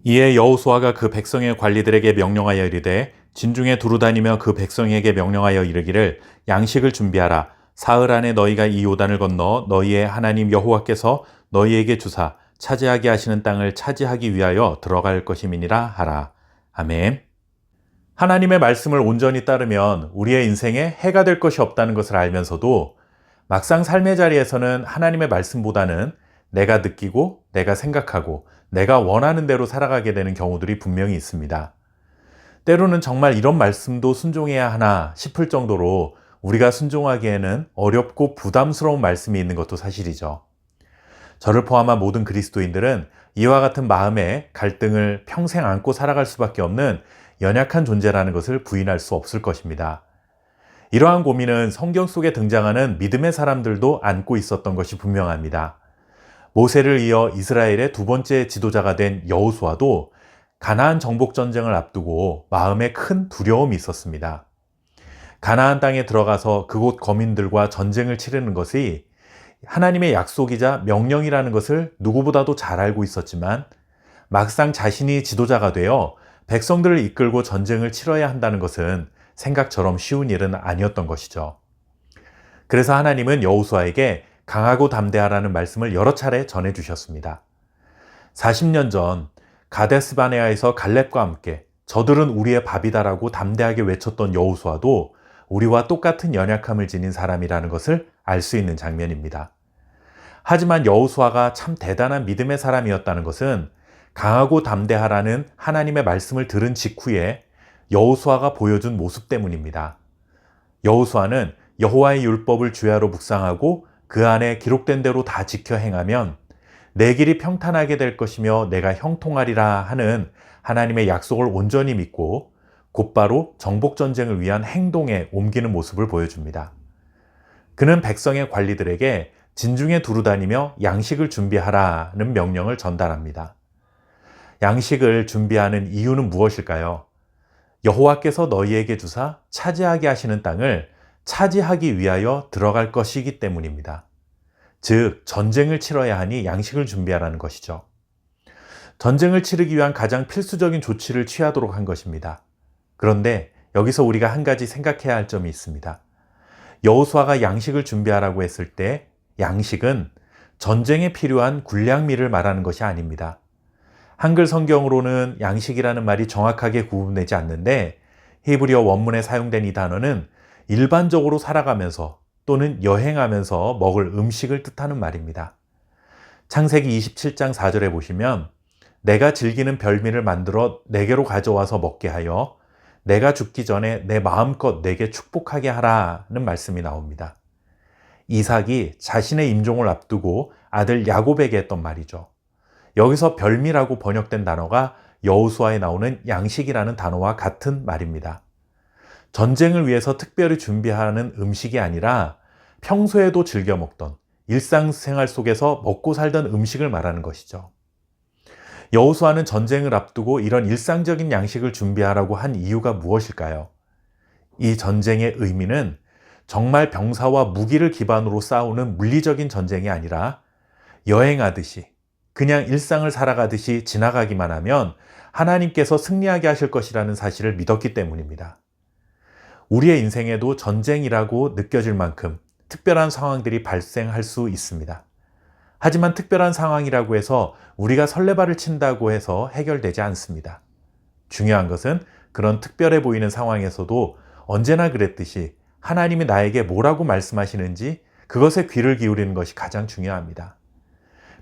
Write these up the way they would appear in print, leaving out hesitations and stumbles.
이에 여호수아가 그 백성의 관리들에게 명령하여 이르되 진중에 두루 다니며 그 백성에게 명령하여 이르기를 양식을 준비하라. 사흘 안에 너희가 이 요단을 건너 너희의 하나님 여호와께서 너희에게 주사 차지하게 하시는 땅을 차지하기 위하여 들어갈 것임이니라 하라. 아멘. 하나님의 말씀을 온전히 따르면 우리의 인생에 해가 될 것이 없다는 것을 알면서도 막상 삶의 자리에서는 하나님의 말씀보다는 내가 느끼고 내가 생각하고 내가 원하는 대로 살아가게 되는 경우들이 분명히 있습니다. 때로는 정말 이런 말씀도 순종해야 하나 싶을 정도로 우리가 순종하기에는 어렵고 부담스러운 말씀이 있는 것도 사실이죠. 저를 포함한 모든 그리스도인들은 이와 같은 마음의 갈등을 평생 안고 살아갈 수밖에 없는 연약한 존재라는 것을 부인할 수 없을 것입니다. 이러한 고민은 성경 속에 등장하는 믿음의 사람들도 안고 있었던 것이 분명합니다. 모세를 이어 이스라엘의 두 번째 지도자가 된 여호수아도 가나안 정복 전쟁을 앞두고 마음에 큰 두려움이 있었습니다. 가나안 땅에 들어가서 그곳 거민들과 전쟁을 치르는 것이 하나님의 약속이자 명령이라는 것을 누구보다도 잘 알고 있었지만 막상 자신이 지도자가 되어 백성들을 이끌고 전쟁을 치러야 한다는 것은 생각처럼 쉬운 일은 아니었던 것이죠. 그래서 하나님은 여호수아에게 강하고 담대하라는 말씀을 여러 차례 전해주셨습니다. 40년 전 가데스바네아에서 갈렙과 함께 저들은 우리의 밥이다라고 담대하게 외쳤던 여호수아도 우리와 똑같은 연약함을 지닌 사람이라는 것을 알 수 있는 장면입니다. 하지만 여호수아가 참 대단한 믿음의 사람이었다는 것은 강하고 담대하라는 하나님의 말씀을 들은 직후에 여호수아가 보여준 모습 때문입니다. 여호수아는 여호와의 율법을 주야로 묵상하고 그 안에 기록된 대로 다 지켜 행하면 내 길이 평탄하게 될 것이며 내가 형통하리라 하는 하나님의 약속을 온전히 믿고 곧바로 정복전쟁을 위한 행동에 옮기는 모습을 보여줍니다. 그는 백성의 관리들에게 진중에 두루 다니며 양식을 준비하라는 명령을 전달합니다. 양식을 준비하는 이유는 무엇일까요? 여호와께서 너희에게 주사 차지하게 하시는 땅을 차지하기 위하여 들어갈 것이기 때문입니다. 즉, 전쟁을 치러야 하니 양식을 준비하라는 것이죠. 전쟁을 치르기 위한 가장 필수적인 조치를 취하도록 한 것입니다. 그런데 여기서 우리가 한 가지 생각해야 할 점이 있습니다. 여호수아가 양식을 준비하라고 했을 때 양식은 전쟁에 필요한 군량미를 말하는 것이 아닙니다. 한글 성경으로는 양식이라는 말이 정확하게 구분되지 않는데 히브리어 원문에 사용된 이 단어는 일반적으로 살아가면서 또는 여행하면서 먹을 음식을 뜻하는 말입니다. 창세기 27장 4절에 보시면 내가 즐기는 별미를 만들어 내게로 가져와서 먹게 하여 내가 죽기 전에 내 마음껏 내게 축복하게 하라는 말씀이 나옵니다. 이삭이 자신의 임종을 앞두고 아들 야곱에게 했던 말이죠. 여기서 별미라고 번역된 단어가 여호수아에 나오는 양식이라는 단어와 같은 말입니다. 전쟁을 위해서 특별히 준비하는 음식이 아니라 평소에도 즐겨 먹던 일상생활 속에서 먹고 살던 음식을 말하는 것이죠. 여호수아는 전쟁을 앞두고 이런 일상적인 양식을 준비하라고 한 이유가 무엇일까요? 이 전쟁의 의미는 정말 병사와 무기를 기반으로 싸우는 물리적인 전쟁이 아니라 여행하듯이 그냥 일상을 살아가듯이 지나가기만 하면 하나님께서 승리하게 하실 것이라는 사실을 믿었기 때문입니다. 우리의 인생에도 전쟁이라고 느껴질 만큼 특별한 상황들이 발생할 수 있습니다. 하지만 특별한 상황이라고 해서 우리가 설레발을 친다고 해서 해결되지 않습니다. 중요한 것은 그런 특별해 보이는 상황에서도 언제나 그랬듯이 하나님이 나에게 뭐라고 말씀하시는지 그것에 귀를 기울이는 것이 가장 중요합니다.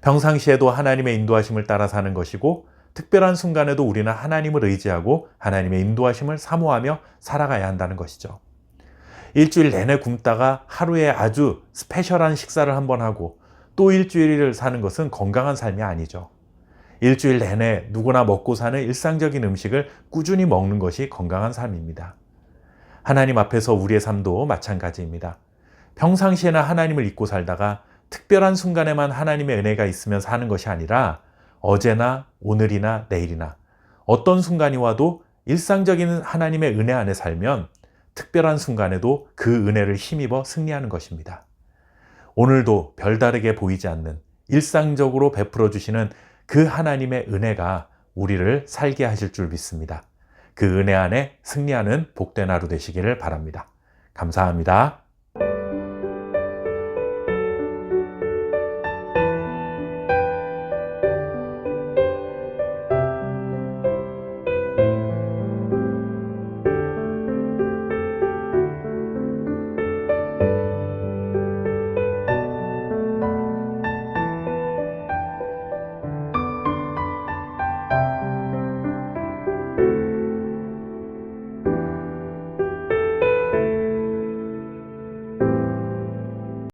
평상시에도 하나님의 인도하심을 따라 사는 것이고 특별한 순간에도 우리는 하나님을 의지하고 하나님의 인도하심을 사모하며 살아가야 한다는 것이죠. 일주일 내내 굶다가 하루에 아주 스페셜한 식사를 한번 하고 또 일주일을 사는 것은 건강한 삶이 아니죠. 일주일 내내 누구나 먹고 사는 일상적인 음식을 꾸준히 먹는 것이 건강한 삶입니다. 하나님 앞에서 우리의 삶도 마찬가지입니다. 평상시에는 하나님을 잊고 살다가 특별한 순간에만 하나님의 은혜가 있으면 사는 것이 아니라 어제나 오늘이나 내일이나 어떤 순간이 와도 일상적인 하나님의 은혜 안에 살면 특별한 순간에도 그 은혜를 힘입어 승리하는 것입니다. 오늘도 별다르게 보이지 않는 일상적으로 베풀어 주시는 그 하나님의 은혜가 우리를 살게 하실 줄 믿습니다. 그 은혜 안에 승리하는 복된 하루 되시기를 바랍니다. 감사합니다.